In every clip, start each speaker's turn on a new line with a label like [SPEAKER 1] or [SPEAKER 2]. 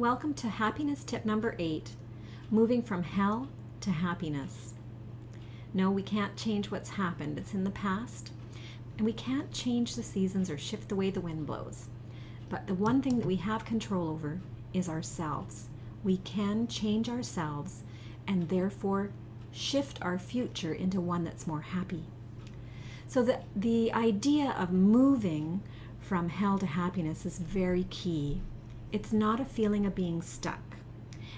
[SPEAKER 1] Welcome to happiness tip number 8, moving from hell to happiness. No, we can't change what's happened. It's in the past. And we can't change the seasons or shift the way the wind blows. But the one thing that we have control over is ourselves. We can change ourselves and therefore shift our future into one that's more happy. So the idea of moving from hell to happiness is very key. It's not a feeling of being stuck.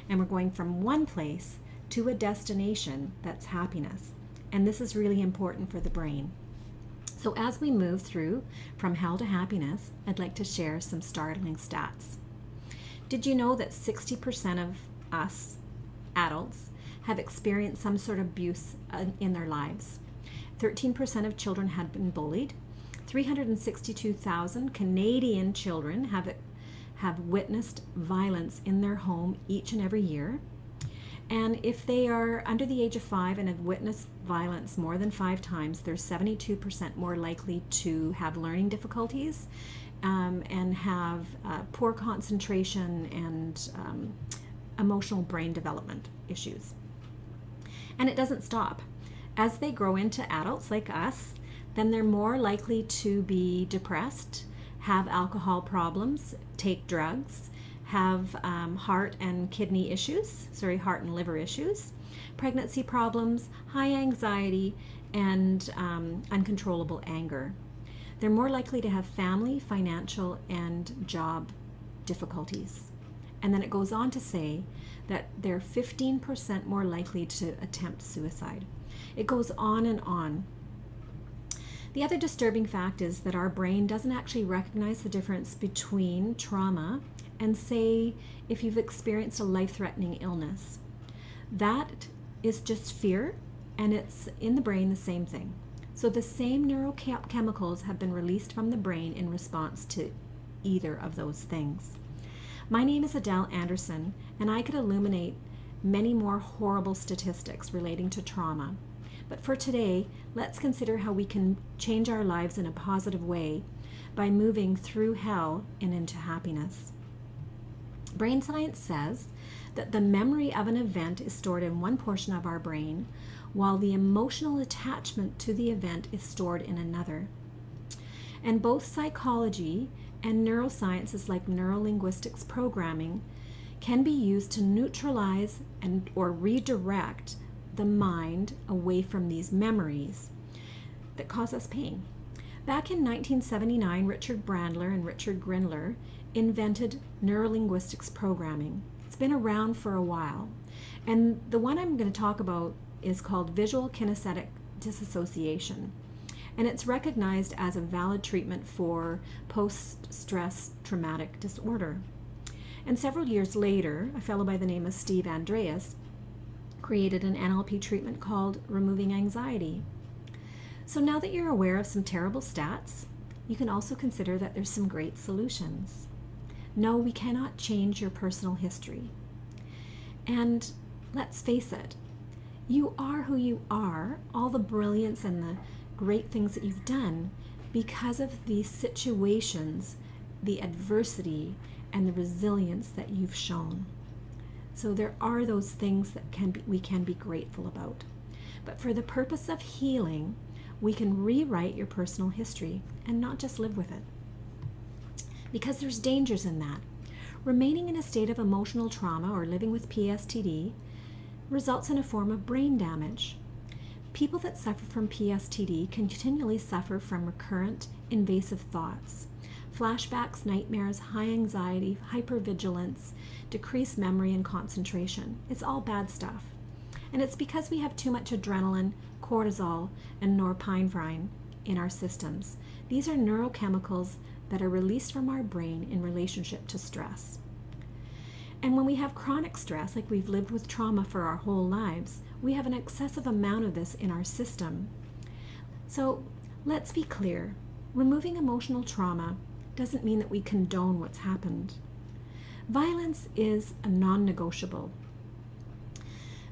[SPEAKER 1] And we're going from one place to a destination that's happiness. And this is really important for the brain. So as we move through from hell to happiness, I'd like to share some startling stats. Did you know that 60% of us adults have experienced some sort of abuse in their lives? 13% of children had been bullied. 362,000 Canadian children have witnessed violence in their home each and every year. And if they are under the age of 5 and have witnessed violence more than 5 times, they're 72% more likely to have learning difficulties and have poor concentration and emotional brain development issues. And it doesn't stop. As they grow into adults like us, then they're more likely to be depressed, have alcohol problems, take drugs, have heart and liver issues, pregnancy problems, high anxiety, and uncontrollable anger. They're more likely to have family, financial, and job difficulties. And then it goes on to say that they're 15% more likely to attempt suicide. It goes on and on. The other disturbing fact is that our brain doesn't actually recognize the difference between trauma and, say, if you've experienced a life-threatening illness. That is just fear, and it's in the brain the same thing. So the same neurochemicals have been released from the brain in response to either of those things. My name is Adele Anderson, and I could illuminate many more horrible statistics relating to trauma. But for today, let's consider how we can change our lives in a positive way by moving through hell and into happiness. Brain science says that the memory of an event is stored in one portion of our brain, while the emotional attachment to the event is stored in another. And both psychology and neurosciences like neuro-linguistics programming can be used to neutralize or redirect the mind away from these memories that cause us pain. Back in 1979, Richard Bandler and Richard Grindler invented neuro-linguistics programming. It's been around for a while. And the one I'm going to talk about is called visual kinesthetic disassociation. And it's recognized as a valid treatment for post-stress traumatic disorder. And several years later, a fellow by the name of Steve Andreas created an NLP treatment called removing anxiety. So now that you're aware of some terrible stats, you can also consider that there's some great solutions. No, we cannot change your personal history. And let's face it, you are who you are, all the brilliance and the great things that you've done because of the situations, the adversity, and the resilience that you've shown. So there are those things that we can be grateful about. But for the purpose of healing, we can rewrite your personal history and not just live with it. Because there's dangers in that. Remaining in a state of emotional trauma or living with PSTD results in a form of brain damage. People that suffer from PSTD continually suffer from recurrent invasive thoughts. Flashbacks, nightmares, high anxiety, hypervigilance, decreased memory and concentration. It's all bad stuff. And it's because we have too much adrenaline, cortisol, and norepinephrine in our systems. These are neurochemicals that are released from our brain in relationship to stress. And when we have chronic stress, like we've lived with trauma for our whole lives, we have an excessive amount of this in our system. So let's be clear. Removing emotional trauma doesn't mean that we condone what's happened. Violence is a non-negotiable,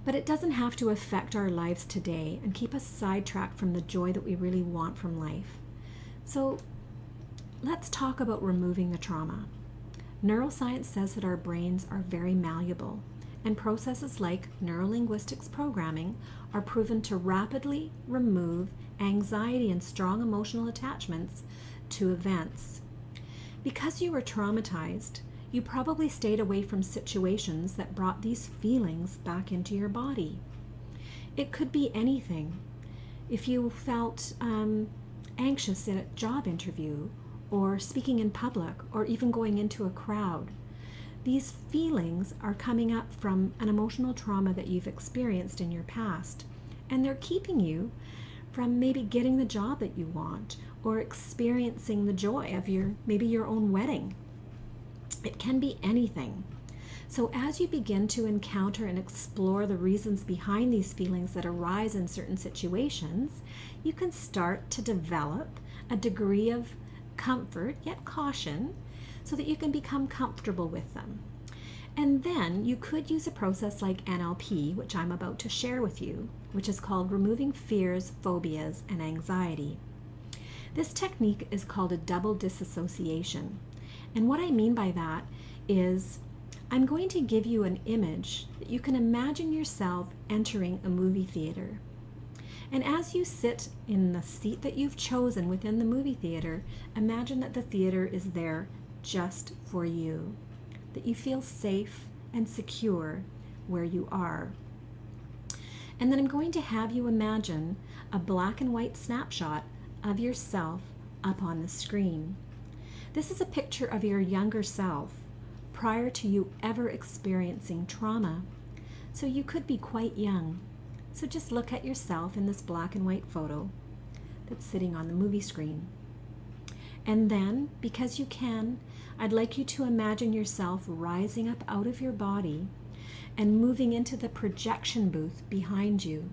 [SPEAKER 1] but it doesn't have to affect our lives today and keep us sidetracked from the joy that we really want from life. So let's talk about removing the trauma. Neuroscience says that our brains are very malleable, and processes like neuro-linguistics programming are proven to rapidly remove anxiety and strong emotional attachments to events. Because you were traumatized, you probably stayed away from situations that brought these feelings back into your body. It could be anything. If you felt anxious in a job interview, or speaking in public, or even going into a crowd, these feelings are coming up from an emotional trauma that you've experienced in your past, and they're keeping you from maybe getting the job that you want or experiencing the joy of maybe your own wedding. It can be anything. So as you begin to encounter and explore the reasons behind these feelings that arise in certain situations, you can start to develop a degree of comfort, yet caution, so that you can become comfortable with them. And then you could use a process like NLP, which I'm about to share with you, which is called removing fears, phobias, and anxiety. This technique is called a double disassociation. And what I mean by that is I'm going to give you an image that you can imagine yourself entering a movie theater. And as you sit in the seat that you've chosen within the movie theater, imagine that the theater is there just for you, that you feel safe and secure where you are. And then I'm going to have you imagine a black and white snapshot of yourself up on the screen. This is a picture of your younger self prior to you ever experiencing trauma. So you could be quite young. So just look at yourself in this black and white photo that's sitting on the movie screen. And then, because you can, I'd like you to imagine yourself rising up out of your body and moving into the projection booth behind you.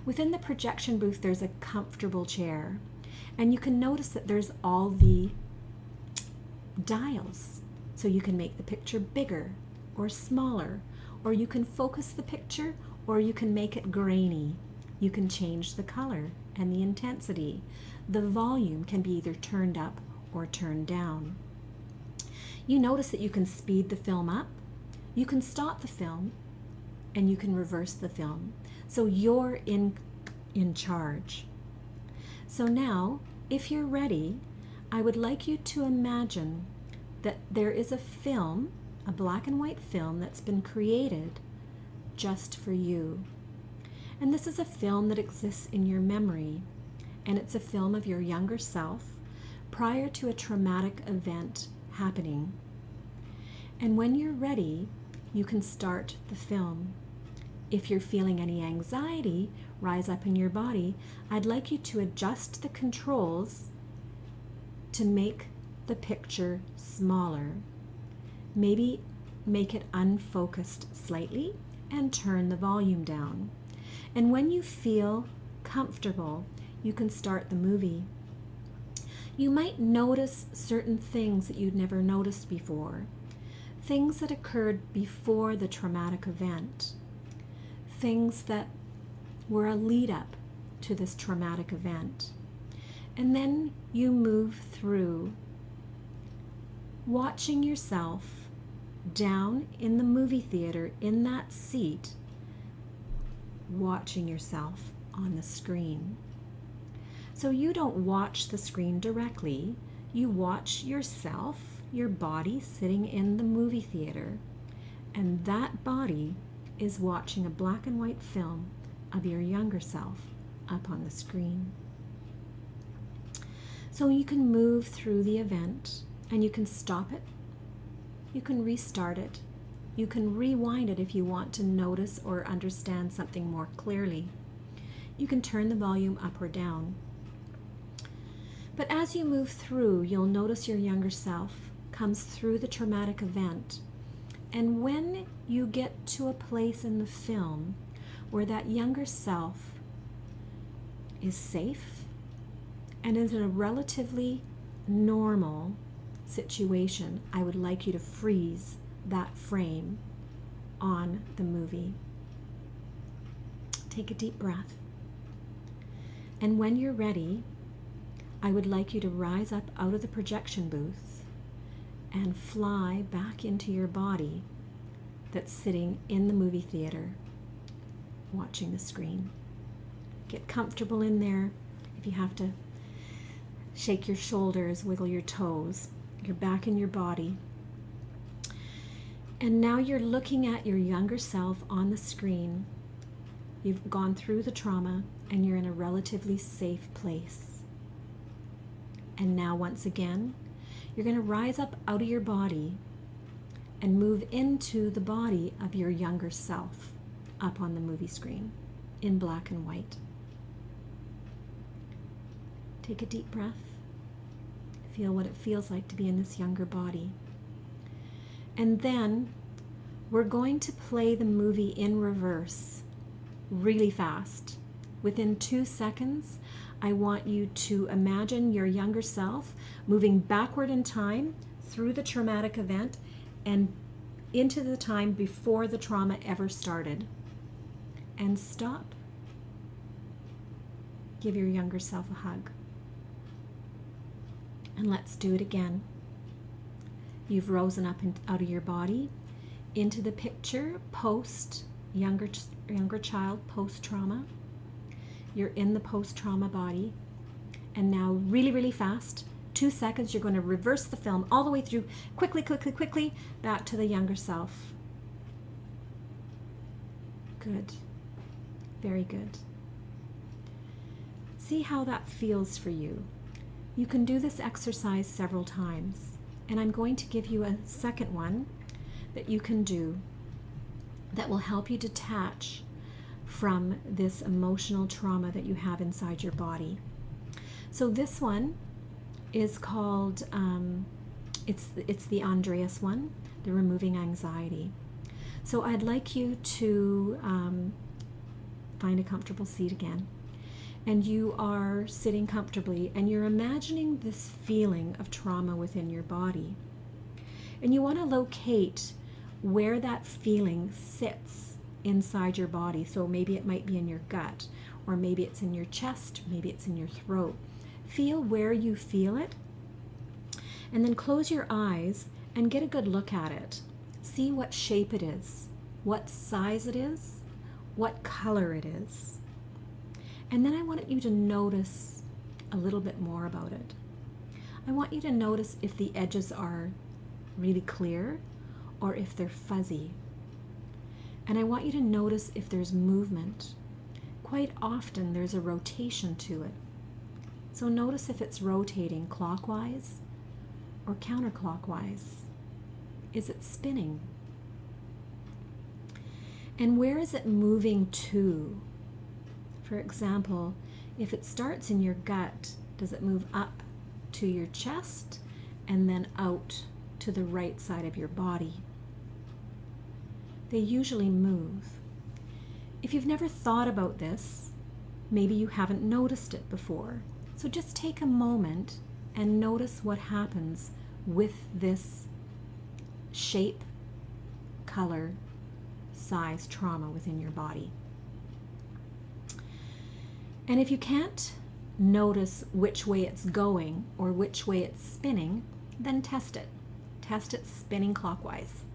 [SPEAKER 1] Within the projection booth, there's a comfortable chair, and you can notice that there's all the dials. So you can make the picture bigger or smaller, or you can focus the picture, or you can make it grainy. You can change the color and the intensity. The volume can be either turned up or turned down. You notice that you can speed the film up, you can stop the film, and you can reverse the film. So you're in charge. So now, if you're ready, I would like you to imagine that there is a film, a black and white film that's been created just for you. And this is a film that exists in your memory, and it's a film of your younger self prior to a traumatic event happening. And when you're ready, you can start the film. If you're feeling any anxiety rise up in your body, I'd like you to adjust the controls to make the picture smaller. Maybe make it unfocused slightly and turn the volume down. And when you feel comfortable, you can start the movie. You might notice certain things that you'd never noticed before, things that occurred before the traumatic event, things that were a lead up to this traumatic event. And then you move through watching yourself down in the movie theater in that seat, watching yourself on the screen. So you don't watch the screen directly, you watch yourself, your body sitting in the movie theater, and that body is watching a black and white film of your younger self up on the screen. So you can move through the event, and you can stop it, you can restart it, you can rewind it if you want to notice or understand something more clearly. You can turn the volume up or down. But as you move through, you'll notice your younger self comes through the traumatic event. And when you get to a place in the film where that younger self is safe and is in a relatively normal situation, I would like you to freeze that frame on the movie. Take a deep breath. And when you're ready, I would like you to rise up out of the projection booth and fly back into your body that's sitting in the movie theater watching the screen. Get comfortable in there. If you have to shake your shoulders, wiggle your toes, you're back in your body. And now you're looking at your younger self on the screen. You've gone through the trauma and you're in a relatively safe place. And now once again, you're going to rise up out of your body and move into the body of your younger self up on the movie screen in black and white. Take a deep breath. Feel what it feels like to be in this younger body. And then we're going to play the movie in reverse really fast. Within 2 seconds, I want you to imagine your younger self moving backward in time through the traumatic event and into the time before the trauma ever started. And stop. Give your younger self a hug. And let's do it again. You've risen up out of your body into the picture post younger child, post-trauma. You're in the post-trauma body. And now really, really fast, 2 seconds, you're going to reverse the film all the way through, quickly, back to the younger self. Good. Very good. See how that feels for you. You can do this exercise several times, and I'm going to give you a second one that you can do that will help you detach from this emotional trauma that you have inside your body. So this one is called, it's the Andreas one, the removing anxiety. So I'd like you to find a comfortable seat again. And you are sitting comfortably and you're imagining this feeling of trauma within your body. And you want to locate where that feeling sits inside your body. So maybe it might be in your gut, or maybe it's in your chest, maybe it's in your throat. Feel where you feel it, and then close your eyes and get a good look at it. See what shape it is, what size it is, what color it is. And then I want you to notice a little bit more about it. I want you to notice if the edges are really clear or if they're fuzzy. And I want you to notice if there's movement. Quite often there's a rotation to it. So notice if it's rotating clockwise or counterclockwise. Is it spinning? And where is it moving to? For example, if it starts in your gut, does it move up to your chest and then out to the right side of your body? They usually move. If you've never thought about this, maybe you haven't noticed it before. So just take a moment and notice what happens with this shape, color, size trauma within your body. And if you can't notice which way it's going or which way it's spinning, then test it. Test it spinning clockwise.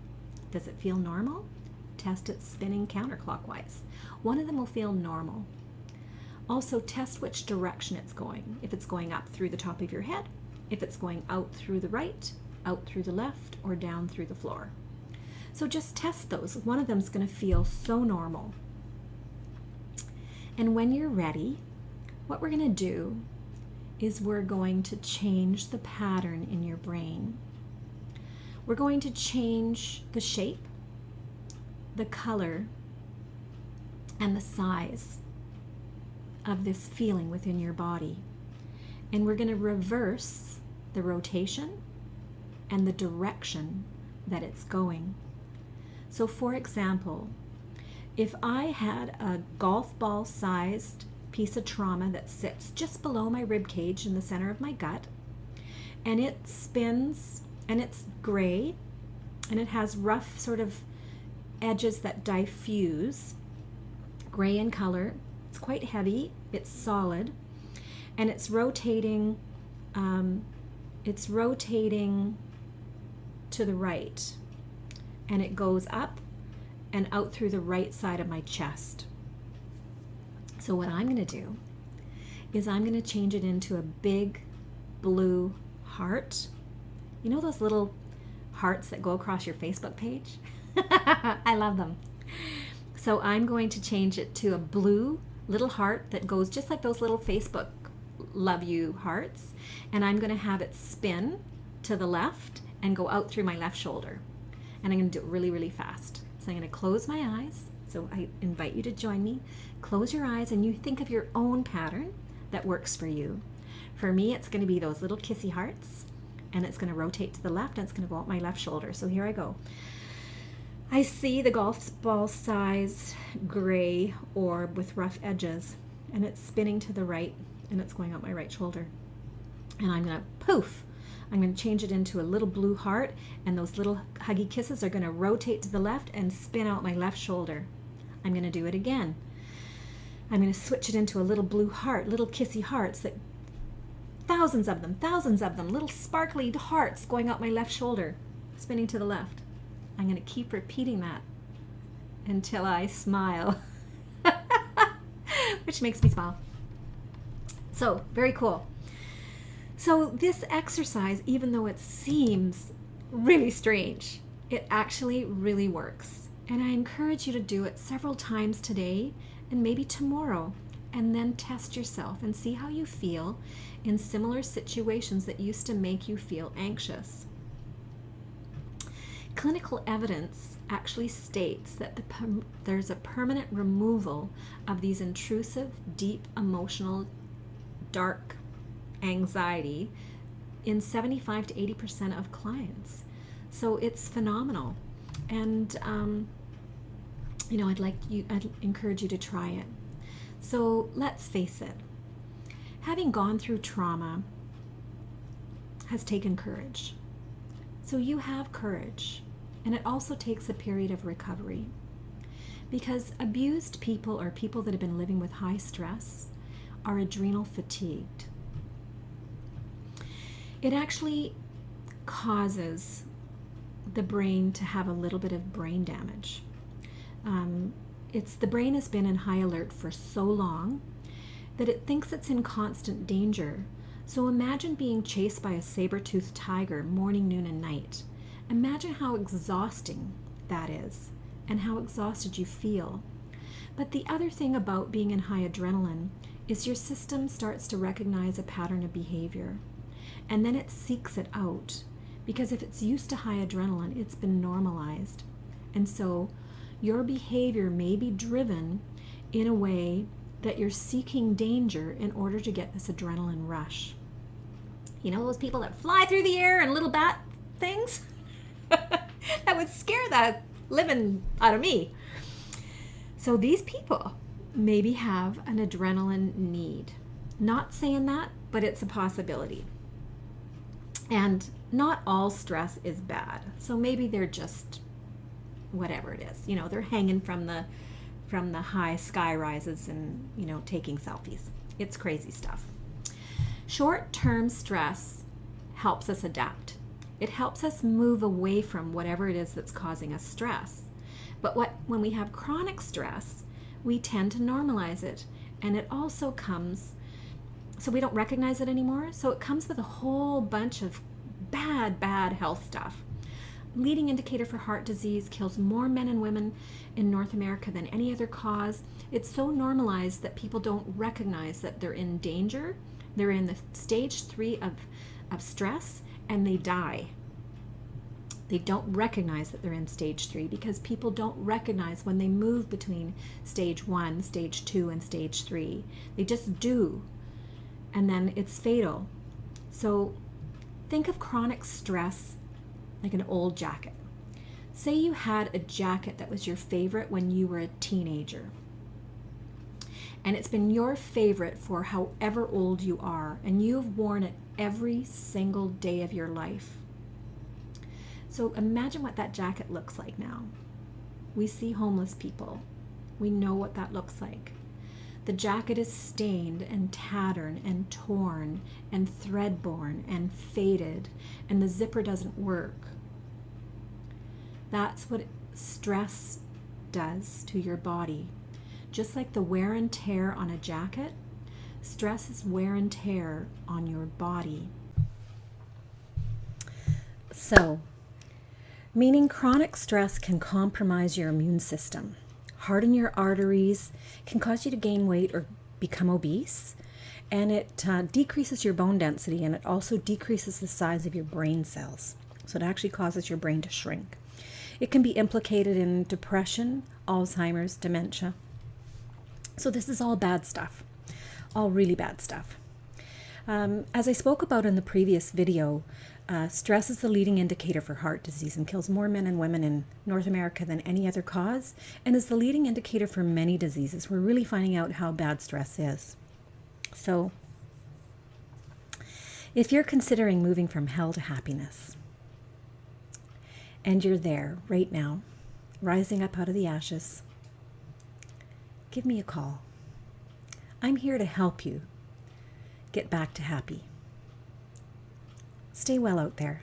[SPEAKER 1] Does it feel normal? Test it spinning counterclockwise. One of them will feel normal. Also test which direction it's going. If it's going up through the top of your head, if it's going out through the right, out through the left, or down through the floor. So just test those. One of them is going to feel so normal. And when you're ready, what we're going to do is we're going to change the pattern in your brain. We're going to change the shape, the color, and the size of this feeling within your body. And we're going to reverse the rotation and the direction that it's going. So for example, if I had a golf ball sized piece of trauma that sits just below my rib cage in the center of my gut, and it spins and it's gray and it has rough sort of edges that diffuse, gray in color, it's quite heavy, it's solid, and it's rotating to the right, and it goes up and out through the right side of my chest. So what I'm going to do is I'm going to change it into a big blue heart. You know those little hearts that go across your Facebook page? I love them. So I'm going to change it to a blue little heart that goes just like those little Facebook love you hearts. And I'm going to have it spin to the left and go out through my left shoulder. And I'm going to do it really, really fast. So I'm going to close my eyes. So I invite you to join me. Close your eyes and you think of your own pattern that works for you. For me, it's going to be those little kissy hearts, and it's going to rotate to the left, and it's going to go out my left shoulder. So here I go. I see the golf ball size gray orb with rough edges, and it's spinning to the right, and it's going out my right shoulder. And I'm going to poof. I'm going to change it into a little blue heart, and those little huggy kisses are going to rotate to the left and spin out my left shoulder. I'm going to do it again. I'm going to switch it into a little blue heart, little kissy hearts, that thousands of them, little sparkly hearts going out my left shoulder, spinning to the left. I'm going to keep repeating that until I smile, which makes me smile. So, very cool. So this exercise, even though it seems really strange, it actually really works. And I encourage you to do it several times today and maybe tomorrow, and then test yourself and see how you feel in similar situations that used to make you feel anxious. Clinical evidence actually states that there's a permanent removal of these intrusive, deep, emotional, dark anxiety in 75 to 80% of clients. So it's phenomenal. And I'd encourage you to try it. So let's face it, having gone through trauma has taken courage. So you have courage, and it also takes a period of recovery, because abused people or people that have been living with high stress are adrenal fatigued. It actually causes the brain to have a little bit of brain damage. The brain has been in high alert for so long that it thinks it's in constant danger. So imagine being chased by a saber-toothed tiger morning, noon, and night. Imagine how exhausting that is and how exhausted you feel. But the other thing about being in high adrenaline is your system starts to recognize a pattern of behavior, and then it seeks it out, because if it's used to high adrenaline, it's been normalized. And so your behavior may be driven in a way that you're seeking danger in order to get this adrenaline rush. You know those people that fly through the air in little bat things? That would scare the living out of me. So these people maybe have an adrenaline need. Not saying that, but it's a possibility. And not all stress is bad. So maybe they're just whatever it is. They're hanging from the high sky rises and, taking selfies. It's crazy stuff. Short-term stress helps us adapt. It helps us move away from whatever it is that's causing us stress. But when we have chronic stress, we tend to normalize it. And it also comes, so we don't recognize it anymore. So it comes with a whole bunch of bad health stuff. Leading indicator for heart disease, kills more men and women in North America than any other cause. It's so normalized that people don't recognize that they're in danger. They're in the stage 3 of stress, and they die. They don't recognize that they're in stage 3 because people don't recognize when they move between stage 1, stage 2, and stage 3. They just do, and then it's fatal. So think of chronic stress like an old jacket. Say you had a jacket that was your favorite when you were a teenager, and it's been your favorite for however old you are, and you've worn it every single day of your life. So imagine what that jacket looks like now. We see homeless people. We know what that looks like. The jacket is stained and tattered and torn and thread-borne and faded, and the zipper doesn't work. That's what stress does to your body. Just like the wear and tear on a jacket, stress is wear and tear on your body. So, meaning chronic stress can compromise your immune system, harden your arteries, can cause you to gain weight or become obese, and it decreases your bone density, and it also decreases the size of your brain cells. So it actually causes your brain to shrink. It can be implicated in depression, Alzheimer's, dementia. So this is all bad stuff, all really bad stuff. As I spoke about in the previous video, stress is the leading indicator for heart disease and kills more men and women in North America than any other cause, and is the leading indicator for many diseases. We're really finding out how bad stress is. So, if you're considering moving from hell to happiness, and you're there right now, rising up out of the ashes, give me a call. I'm here to help you get back to happy. Stay well out there.